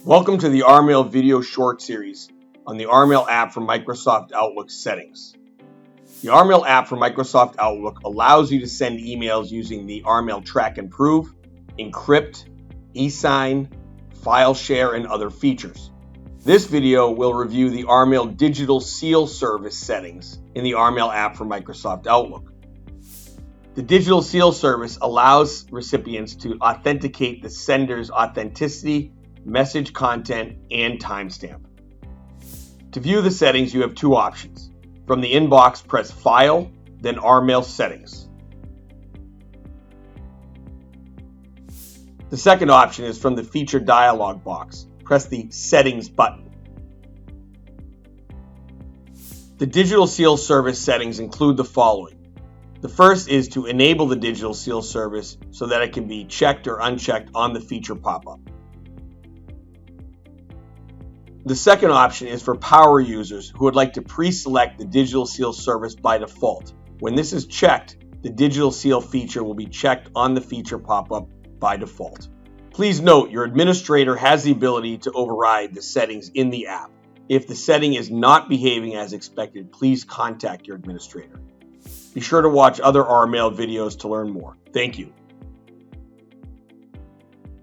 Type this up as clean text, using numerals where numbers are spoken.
Welcome to the RMail video short series on the RMail app for Microsoft Outlook settings. The RMail app for Microsoft Outlook allows you to send emails using the RMail Track and Prove, Encrypt, eSign, File Share, and other features. This video will review the RMail Digital Seal service settings in the RMail app for Microsoft Outlook. The Digital Seal service allows recipients to authenticate the sender's authenticity, message content, and timestamp. To view the settings, you have two options. From the inbox, press File, then RMail Settings. The second option is from the Feature dialog box. Press the Settings button. The Digital Seal service settings include the following. The first is to enable the Digital Seal service so that it can be checked or unchecked on the feature pop-up. The second option is for power users who would like to pre-select the Digital Seal service by default. When this is checked, the Digital Seal feature will be checked on the feature pop-up by default. Please note your administrator has the ability to override the settings in the app. If the setting is not behaving as expected, please contact your administrator. Be sure to watch other RMail videos to learn more. Thank you.